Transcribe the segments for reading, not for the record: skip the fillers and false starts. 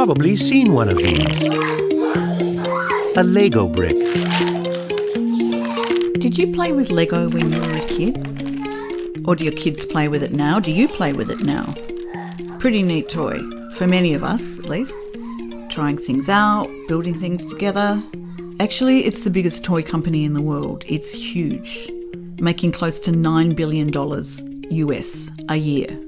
probably seen one of these. A Lego brick. Did you play with Lego when you were a kid? Or do your kids play with it now? Do you play with it now? Pretty neat toy, for many of us at least. Trying things out, building things together. Actually, it's the biggest toy company in the world. It's huge, making close to $9 billion US a year.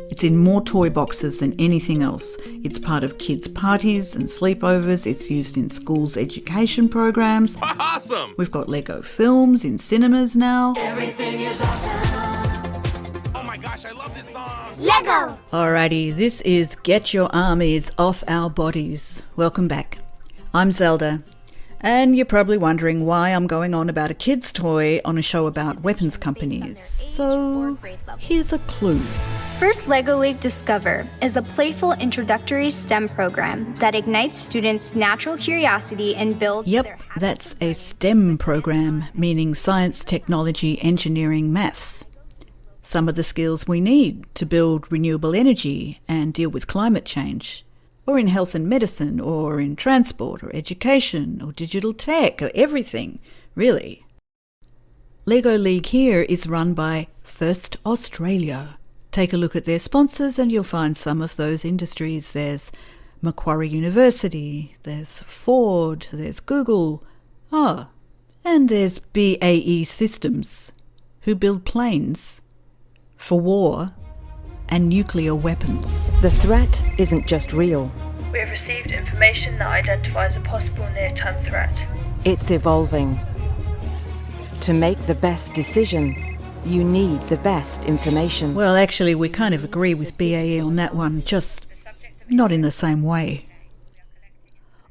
It's in more toy boxes than anything else. It's part of kids' parties and sleepovers. It's used in schools' education programs. Awesome! We've got Lego films in cinemas now. Everything is awesome. Oh my gosh, I love this song. Lego! Alrighty, this is Get Your Armies Off Our Bodies. Welcome back. I'm Zelda. And you're probably wondering why I'm going on about a kid's toy on a show about weapons companies. So, here's a clue. First LEGO League Discover is a playful introductory STEM program that ignites students' natural curiosity and builds their Yep, that's a STEM program, meaning science, technology, engineering, maths. Some of the skills we need to build renewable energy and deal with climate change, or in health and medicine, or in transport, or education, or digital tech, or everything, really. LEGO League here is run by First Australia. Take a look at their sponsors and you'll find some of those industries. There's Macquarie University, there's Ford, there's Google, and there's BAE Systems, who build planes for war and nuclear weapons. The threat isn't just real. We have received information that identifies a possible near-term threat. It's evolving. To make the best decision, you need the best information. Well, actually, we kind of agree with BAE on that one, just not in the same way.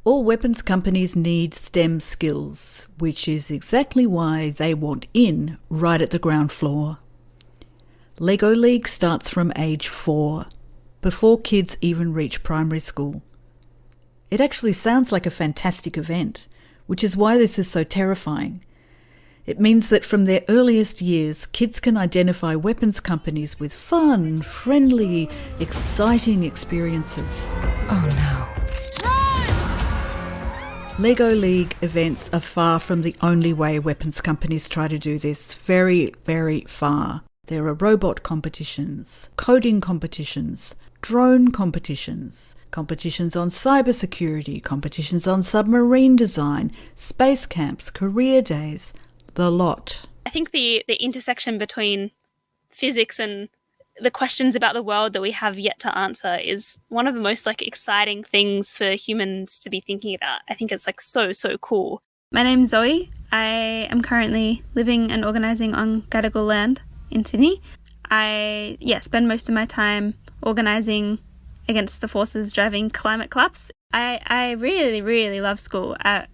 All weapons companies need STEM skills, which is exactly why they want in right at the ground floor. LEGO League starts from age 4, before kids even reach primary school. It actually sounds like a fantastic event, which is why this is so terrifying. It means that from their earliest years, kids can identify weapons companies with fun, friendly, exciting experiences. Oh no. LEGO League events are far from the only way weapons companies try to do this. Very, very far. There are robot competitions, coding competitions, drone competitions, competitions on cybersecurity, competitions on submarine design, space camps, career days, the lot. I think the intersection between physics and the questions about the world that we have yet to answer is one of the most exciting things for humans to be thinking about. I think it's so cool. My name's Zoe. I am currently living and organising on Gadigal land in Sydney. I spend most of my time organising against the forces driving climate collapse. I really, really love school. I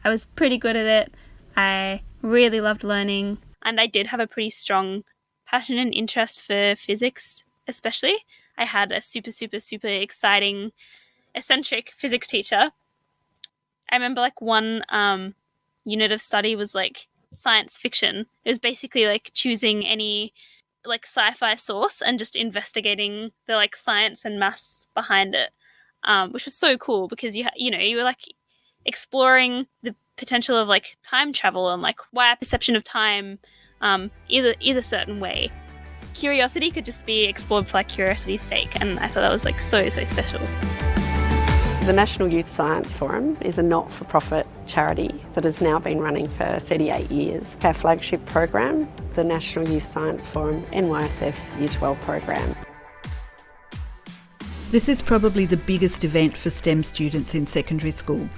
was pretty good at it. I really loved learning, and I did have a pretty strong passion and interest for physics especially. I had a super, super, super exciting, eccentric physics teacher. I remember one unit of study was science fiction. It was basically choosing any sci-fi source and just investigating the science and maths behind it, which was so cool because you were exploring the potential of time travel and why our perception of time is a certain way. Curiosity could just be explored for curiosity's sake, and I thought that was so special. The National Youth Science Forum is a not-for-profit charity that has now been running for 38 years. Our flagship program, the National Youth Science Forum NYSF Year 12 program. This is probably the biggest event for STEM students in secondary school.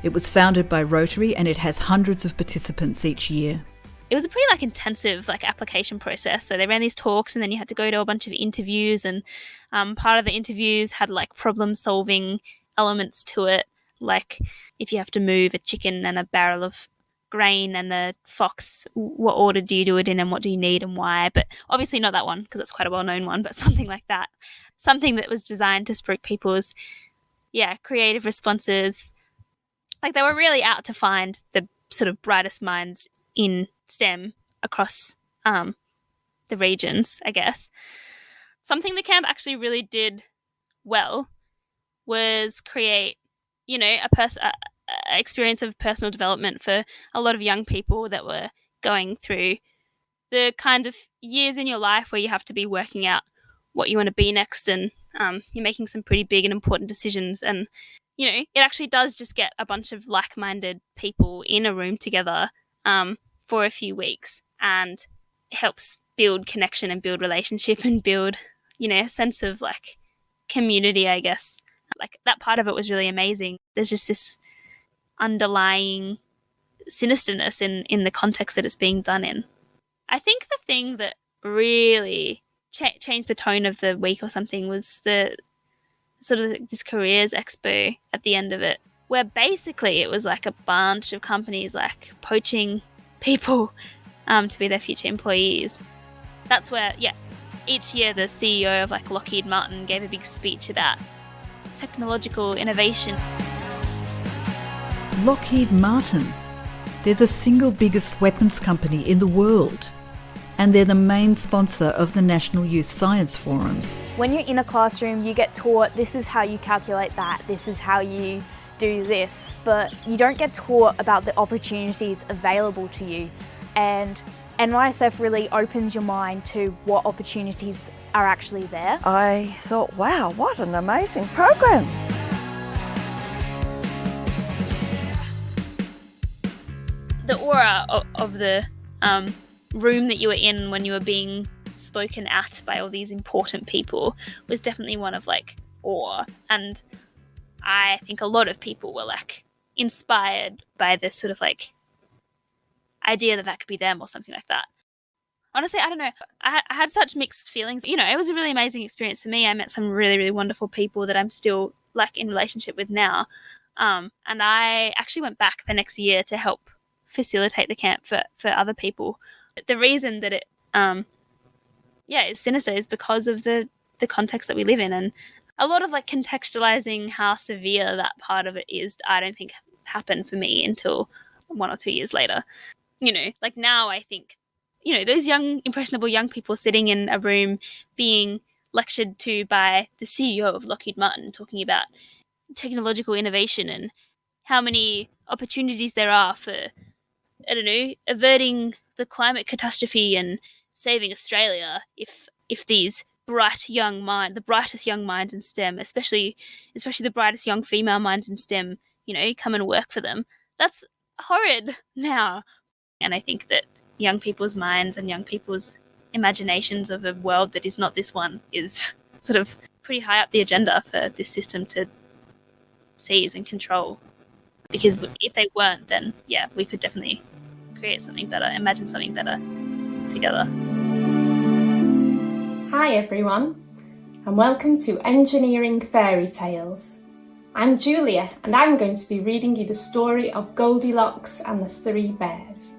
It was founded by Rotary and it has hundreds of participants each year. It was a pretty intensive application process. So they ran these talks and then you had to go to a bunch of interviews, and part of the interviews had problem solving elements to it, if you have to move a chicken and a barrel of grain and a fox, what order do you do it in and what do you need and why? But obviously not that one because it's quite a well-known one, but something like that. Something that was designed to spruik people's creative responses. They were really out to find the sort of brightest minds in STEM across the regions, I guess. Something the camp actually really did well was create, a experience of personal development for a lot of young people that were going through the kind of years in your life where you have to be working out what you want to be next, and you're making some pretty big and important decisions. And, it actually does just get a bunch of like-minded people in a room together for a few weeks, and it helps build connection and build relationship and build, a sense of like community, I guess. Like that part of it was really amazing. There's just this underlying sinisterness in the context that it's being done in. I think the thing that really changed the tone of the week or something was the sort of this careers expo at the end of it, where basically it was like a bunch of companies like poaching people to be their future employees. That's where, each year the CEO of like Lockheed Martin gave a big speech about technological innovation. Lockheed Martin. They're the single biggest weapons company in the world, and they're the main sponsor of the National Youth Science Forum. When you're in a classroom, you get taught this is how you calculate that, this is how you do this, but you don't get taught about the opportunities available to you. And NYSF really opens your mind to what opportunities are actually there. I thought, wow, what an amazing program. The aura of the room that you were in when you were being spoken at by all these important people was definitely one of like awe, and I think a lot of people were like inspired by this sort of like idea that could be them or something like that. Honestly, I don't know. I had such mixed feelings. It was a really amazing experience for me. I met some really, really wonderful people that I'm still like in relationship with now. And I actually went back the next year to help facilitate the camp for other people. The reason that it is sinister is because of the context that we live in, and a lot of like contextualizing how severe that part of it is, I don't think happened for me until 1 or 2 years later. Like now I think, those young, impressionable young people sitting in a room being lectured to by the CEO of Lockheed Martin talking about technological innovation and how many opportunities there are for, I don't know, averting the climate catastrophe and saving Australia if these bright young minds, the brightest young minds in STEM, especially the brightest young female minds in STEM, come and work for them. That's horrid now. And I think that young people's minds and young people's imaginations of a world that is not this one is sort of pretty high up the agenda for this system to seize and control. Because if they weren't, then we could definitely create something better, imagine something better together. Hi everyone, and welcome to Engineering Fairy Tales. I'm Julia, and I'm going to be reading you the story of Goldilocks and the Three Bears.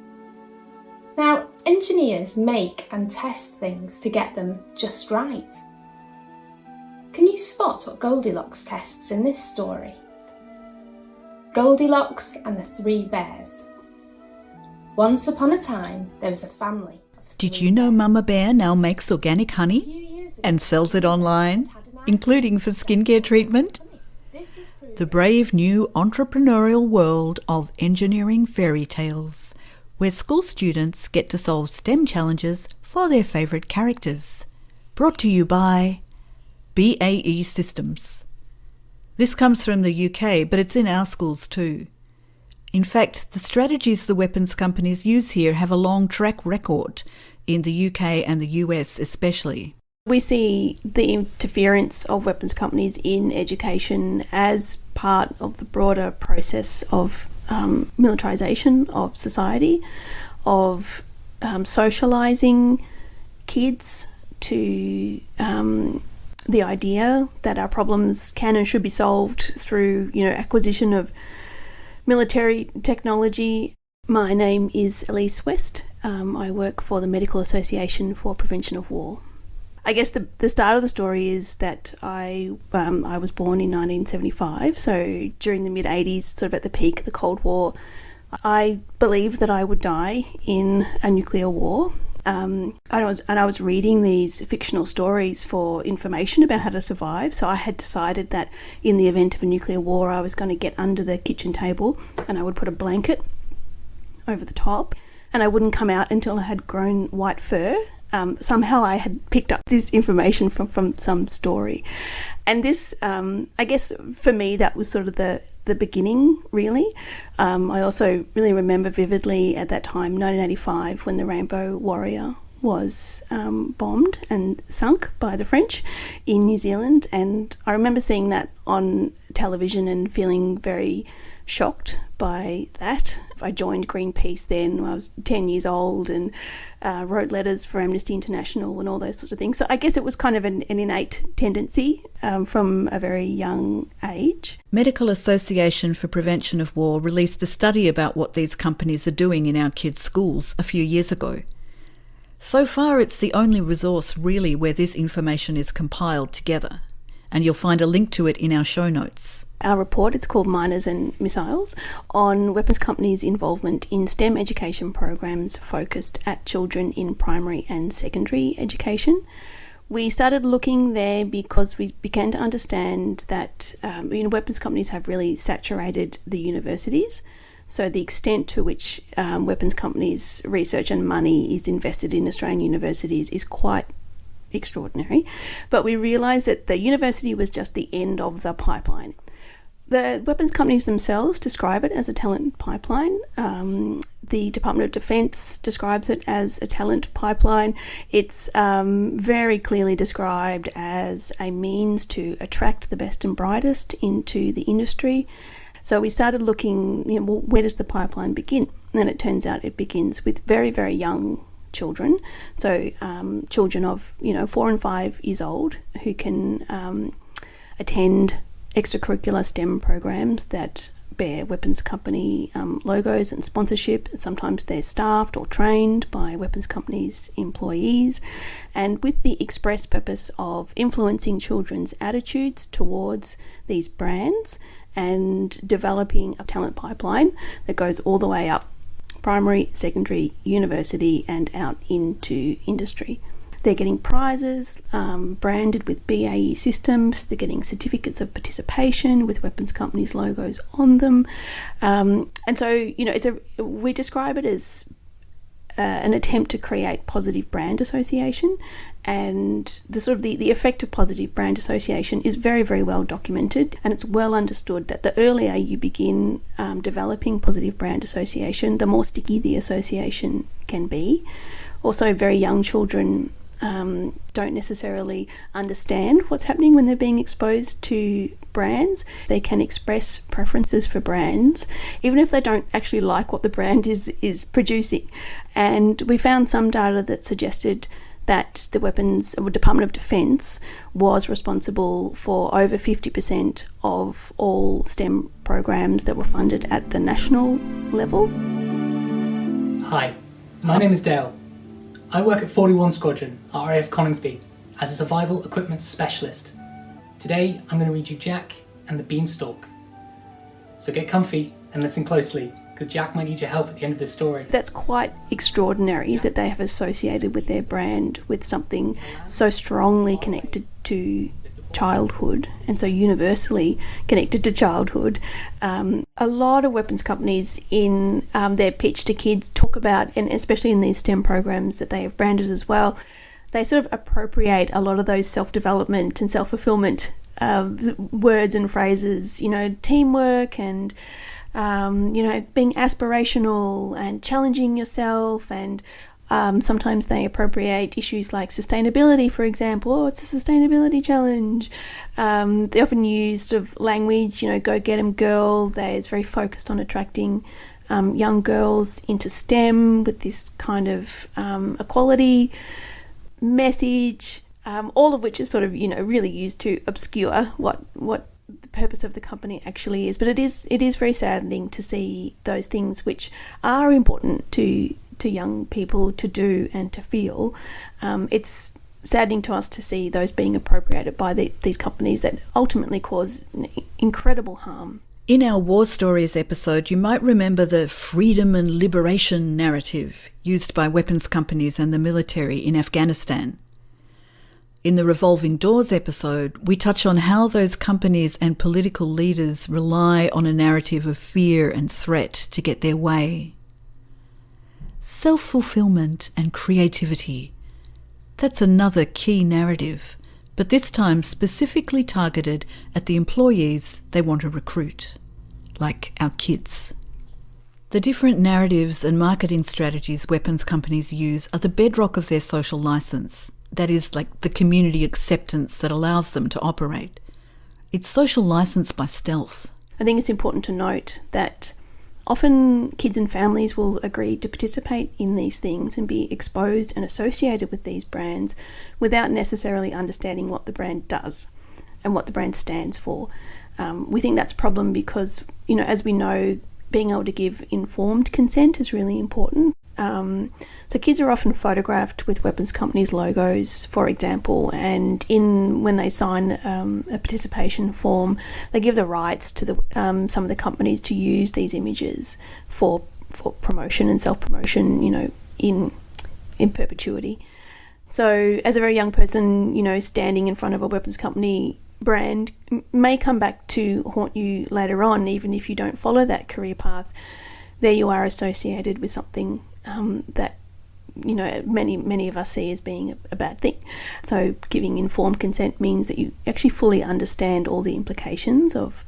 Now, engineers make and test things to get them just right. Can you spot what Goldilocks tests in this story? Goldilocks and the Three Bears. Once upon a time, there was a family. Did you know Mama Bear now makes organic honey and sells it online, including for skincare treatment? The brave new entrepreneurial world of engineering fairy tales, where school students get to solve STEM challenges for their favourite characters. Brought to you by BAE Systems. This comes from the UK, but it's in our schools too. In fact, the strategies the weapons companies use here have a long track record, in the UK and the US especially. We see the interference of weapons companies in education as part of the broader process of militarisation of society, of socialising kids to the idea that our problems can and should be solved through, acquisition of military technology. My name is Elise West. I work for the Medical Association for Prevention of War. I guess the start of the story is that I was born in 1975, so during the mid-80s, sort of at the peak of the Cold War. I believed that I would die in a nuclear war. I was reading these fictional stories for information about how to survive. So I had decided that in the event of a nuclear war, I was going to get under the kitchen table and I would put a blanket over the top, and I wouldn't come out until I had grown white fur. Somehow I had picked up this information from some story. And this, I guess for me, that was sort of the beginning, really. I also really remember vividly at that time, 1985, when the Rainbow Warrior was bombed and sunk by the French in New Zealand. And I remember seeing that on television and feeling very shocked by that. I joined Greenpeace then when I was 10 years old and wrote letters for Amnesty International and all those sorts of things. So I guess it was kind of an innate tendency from a very young age. Medical Association for Prevention of War released a study about what these companies are doing in our kids' schools a few years ago. So far, it's the only resource really where this information is compiled together, and you'll find a link to it in our show notes. Our report, it's called Miners and Missiles, on weapons companies' involvement in STEM education programs focused at children in primary and secondary education. We started looking there because we began to understand that weapons companies have really saturated the universities. So the extent to which weapons companies' research and money is invested in Australian universities is quite extraordinary. But we realised that the university was just the end of the pipeline. The weapons companies themselves describe it as a talent pipeline. The Department of Defence describes it as a talent pipeline. It's very clearly described as a means to attract the best and brightest into the industry. So we started looking, where does the pipeline begin? And it turns out it begins with very, very young children. So children of 4 and 5 years old who can attend extracurricular STEM programs that bear weapons company logos and sponsorship. Sometimes they're staffed or trained by weapons companies' employees, and with the express purpose of influencing children's attitudes towards these brands and developing a talent pipeline that goes all the way up primary, secondary, university and out into industry. They're getting prizes branded with BAE systems. They're getting certificates of participation with weapons companies' logos on them. And so, we describe it as an attempt to create positive brand association. And the effect of positive brand association is very, very well documented. And it's well understood that the earlier you begin developing positive brand association, the more sticky the association can be. Also, very young children don't necessarily understand what's happening when they're being exposed to brands. They can express preferences for brands, even if they don't actually like what the brand is producing. And we found some data that suggested that the Weapons or Department of Defence was responsible for over 50% of all STEM programs that were funded at the national level. Hi, my name is Dale. I work at 41 Squadron at RAF Coningsby as a survival equipment specialist. Today I'm going to read you Jack and the Beanstalk. So get comfy and listen closely, because Jack might need your help at the end of this story. That's quite extraordinary that they have associated with their brand with something so strongly connected to childhood and so universally connected to childhood. A lot of weapons companies in their pitch to kids talk about, and especially in these STEM programs that they have branded as well, they sort of appropriate a lot of those self-development and self-fulfillment words and phrases, teamwork and being aspirational and challenging yourself, and sometimes they appropriate issues like sustainability, for example. Oh, it's a sustainability challenge. They often use sort of language, go get 'em girl. It's very focused on attracting young girls into STEM with this kind of equality message, all of which is sort of, really used to obscure what the purpose of the company actually is. But it is very saddening to see those things which are important to young people to do and to feel. It's saddening to us to see those being appropriated by these companies that ultimately cause incredible harm In our War Stories episode, you might remember the freedom and liberation narrative used by weapons companies and the military in Afghanistan. In the Revolving Doors episode, we touch on how those companies and political leaders rely on a narrative of fear and threat to get their way. Self-fulfillment and creativity. That's another key narrative, but this time specifically targeted at the employees they want to recruit, like our kids. The different narratives and marketing strategies weapons companies use are the bedrock of their social license. That is, like the community acceptance that allows them to operate. It's social license by stealth. I think it's important to note that often kids and families will agree to participate in these things and be exposed and associated with these brands without necessarily understanding what the brand does and what the brand stands for. We think that's a problem because, as we know, being able to give informed consent is really important. So kids are often photographed with weapons companies' logos, for example, and when they sign a participation form, they give the rights to some of the companies to use these images for promotion and self-promotion, in perpetuity. So as a very young person, standing in front of a weapons company brand may come back to haunt you later on, even if you don't follow that career path. There you are associated with something that many of us see as being a bad thing. So giving informed consent means that you actually fully understand all the implications of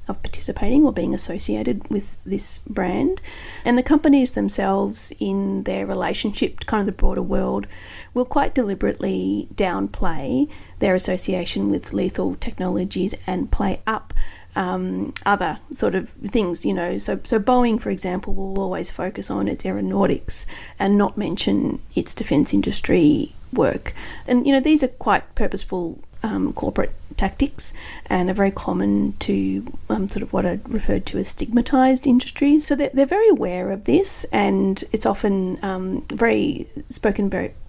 participating or being associated with this brand. And the companies themselves, in their relationship to kind of the broader world, will quite deliberately downplay their association with lethal technologies and play up other sort of things, So Boeing, for example, will always focus on its aeronautics and not mention its defence industry work. And, these are quite purposeful corporate tactics and are very common to sort of what are referred to as stigmatised industries. So they're very aware of this, and it's often very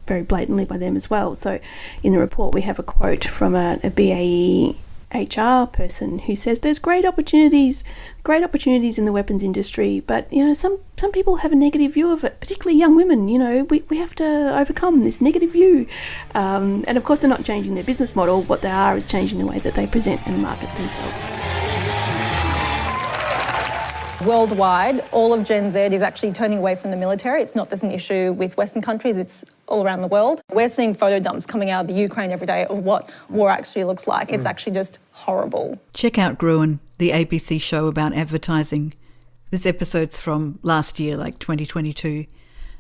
blatantly by them as well. So in the report we have a quote from a BAE HR person who says there's great opportunities in the weapons industry, but some people have a negative view of it, particularly young women. We have to overcome this negative view, and of course they're not changing their business model. What they are is changing the way that they present and market themselves. Worldwide, all of Gen Z is actually turning away from the military. It's not just an issue with Western countries, it's all around the world. We're seeing photo dumps coming out of the Ukraine every day of what war actually looks like. It's actually just horrible. Check out Gruen, the ABC show about advertising. This episode's from last year, like 2022.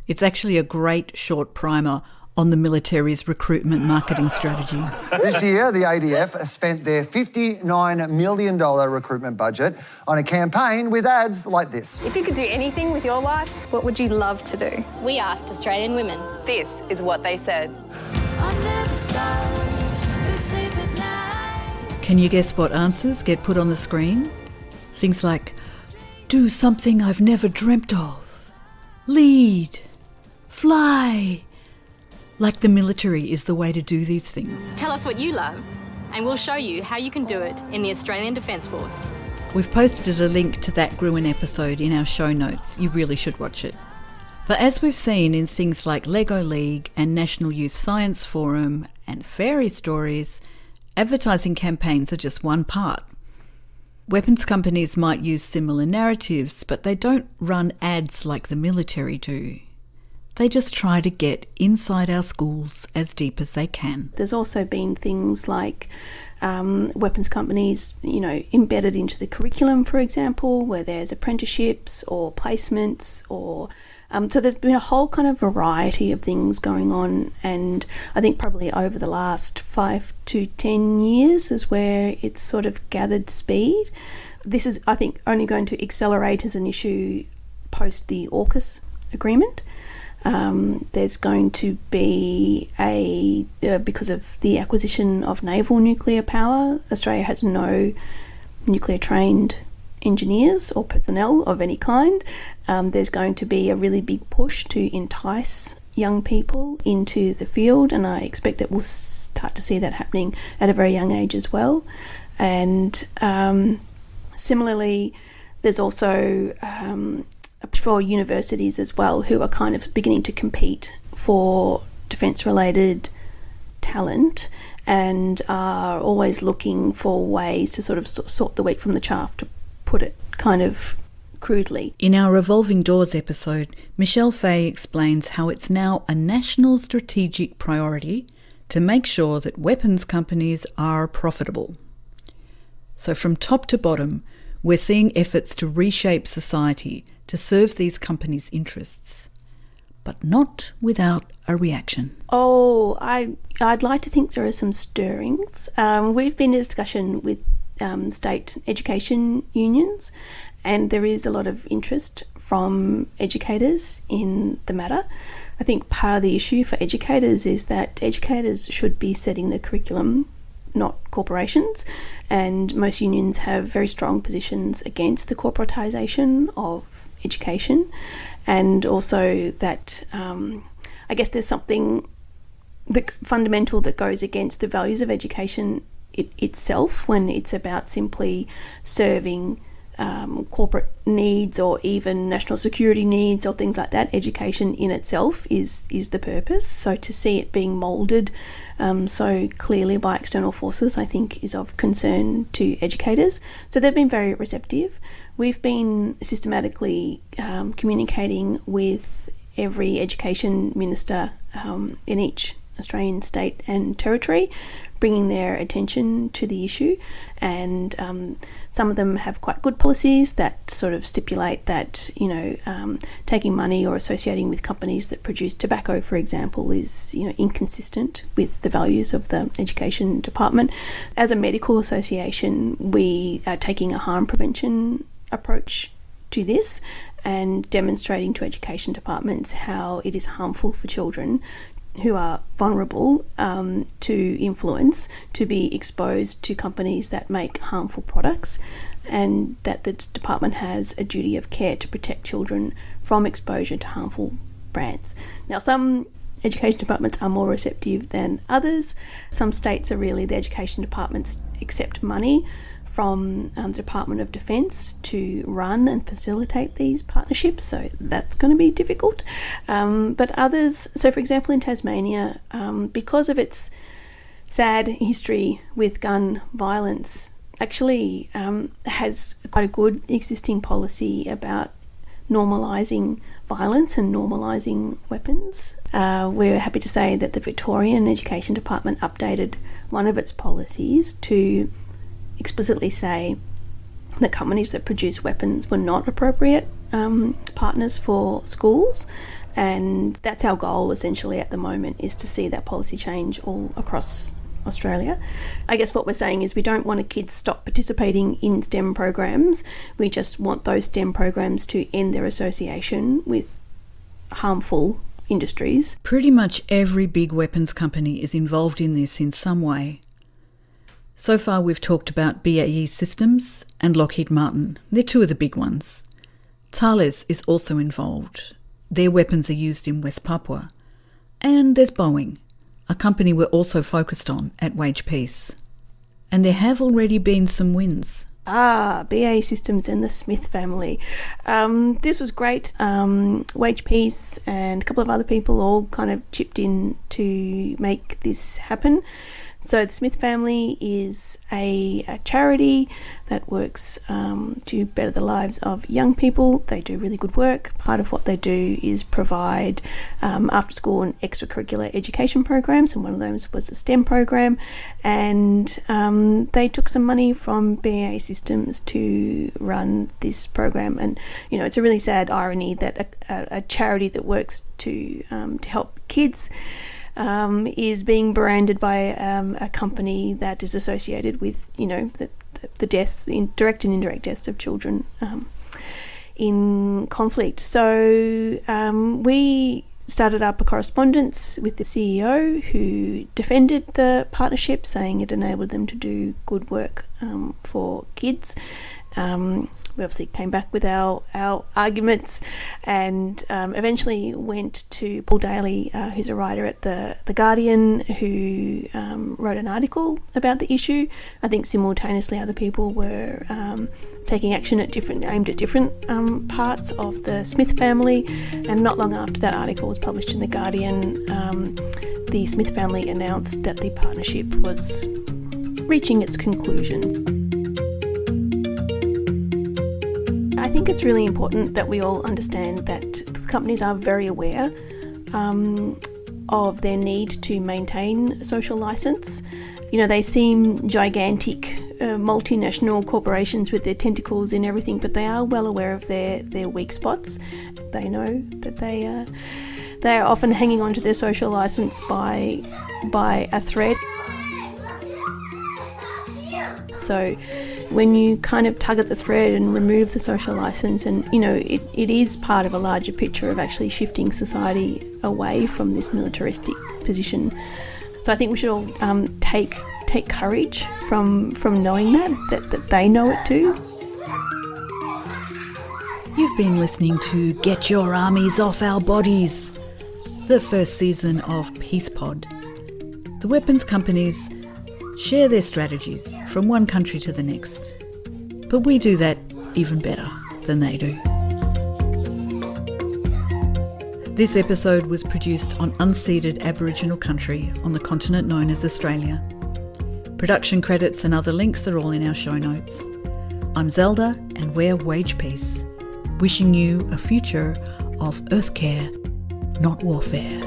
It's actually a great short primer on the military's recruitment marketing strategy. This year, the ADF spent their $59 million recruitment budget on a campaign with ads like this. If you could do anything with your life, what would you love to do? We asked Australian women. This is what they said. Under the stars, we sleep at night. Can you guess what answers get put on the screen? Things like, do something I've never dreamt of. Lead. Fly. Like the military is the way to do these things. Tell us what you love, and we'll show you how you can do it in the Australian Defence Force. We've posted a link to that Gruen episode in our show notes. You really should watch it. But as we've seen in things like Lego League and National Youth Science Forum and Fairy Stories, advertising campaigns are just one part. Weapons companies might use similar narratives, but they don't run ads like the military do. They just try to get inside our schools as deep as they can. There's also been things like weapons companies, embedded into the curriculum, for example, where there's apprenticeships or placements or... so there's been a whole kind of variety of things going on, and I think probably over the last 5 to 10 years is where it's sort of gathered speed. This is, I think, only going to accelerate as an issue post the AUKUS agreement. There's going to be because of the acquisition of naval nuclear power, Australia has no nuclear trained engineers or personnel of any kind. There's going to be a really big push to entice young people into the field, and I expect that we'll start to see that happening at a very young age as well. And Similarly, there's also for universities as well, who are kind of beginning to compete for defence-related talent and are always looking for ways to sort of sort the wheat from the chaff, to put it kind of crudely. In our Revolving Doors episode, Michelle Fay explains how it's now a national strategic priority to make sure that weapons companies are profitable. So from top to bottom, we're seeing efforts to reshape society to serve these companies' interests, but not without a reaction. Oh, I'd like to think there are some stirrings. We've been in discussion with state education unions, and there is a lot of interest from educators in the matter. I think part of the issue for educators is that educators should be setting the curriculum, not corporations, and most unions have very strong positions against the corporatisation of education, and also that I guess there's something fundamental that goes against the values of education itself when it's about simply serving corporate needs or even national security needs or things like that. Education in itself is the purpose. So to see it being moulded so clearly by external forces, I think, is of concern to educators. So they've been very receptive. We've been systematically communicating with every education minister in each Australian state and territory, bringing their attention to the issue, and some of them have quite good policies that sort of stipulate that, you know, taking money or associating with companies that produce tobacco, for example, is, you know, inconsistent with the values of the education department. As a medical association, we are taking a harm prevention approach to this and demonstrating to education departments how it is harmful for children who are vulnerable to influence to be exposed to companies that make harmful products, and that the department has a duty of care to protect children from exposure to harmful brands. Now, some education departments are more receptive than others. Some states are really, the education departments accept money from the Department of Defence to run and facilitate these partnerships, so that's going to be difficult. But others, so for example in Tasmania, because of its sad history with gun violence, actually has quite a good existing policy about normalising violence and normalising weapons. We're happy to say that the Victorian Education Department updated one of its policies to explicitly say that companies that produce weapons were not appropriate partners for schools, and that's our goal essentially at the moment, is to see that policy change all across Australia. I guess what we're saying is we don't want kids stop participating in STEM programs, we just want those STEM programs to end their association with harmful industries. Pretty much every big weapons company is involved in this in some way. So far we've talked about BAE Systems and Lockheed Martin. They're two of the big ones. Thales is also involved. Their weapons are used in West Papua. And there's Boeing, a company we're also focused on at Wage Peace. And there have already been some wins. BAE Systems and the Smith family. This was great. Wage Peace and a couple of other people all kind of chipped in to make this happen. So the Smith family is a charity that works to better the lives of young people. They do really good work. Part of what they do is provide after school and extracurricular education programs, and one of those was a STEM program. And they took some money from BAE Systems to run this program. And, you know, it's a really sad irony that a charity that works to help kids is being branded by a company that is associated with, you know, the deaths, direct and indirect deaths of children in conflict. So we started up a correspondence with the CEO who defended the partnership, saying it enabled them to do good work for kids. We obviously came back with our arguments, and eventually went to Paul Daley, who's a writer at the Guardian, who wrote an article about the issue. I think simultaneously other people were taking action aimed at different parts of the Smith family, and not long after that article was published in the Guardian, the Smith family announced that the partnership was reaching its conclusion. I think it's really important that we all understand that companies are very aware of their need to maintain social license. You know, they seem gigantic multinational corporations with their tentacles in everything, but they are well aware of their weak spots. They know that they are often hanging on to their social license by a thread. So when you kind of tug at the thread and remove the social license, and it is part of a larger picture of actually shifting society away from this militaristic position. So I think we should all take courage from knowing that they know it too. You've been listening to Get Your Armies Off Our Bodies, the first season of Peace Pod. The weapons companies share their strategies from one country to the next, but we do that even better than they do. This episode was produced on unceded Aboriginal country on the continent known as Australia. Production credits and other links are all in our show notes. I'm Zelda, and we're Wage Peace, wishing you a future of earth care, not warfare.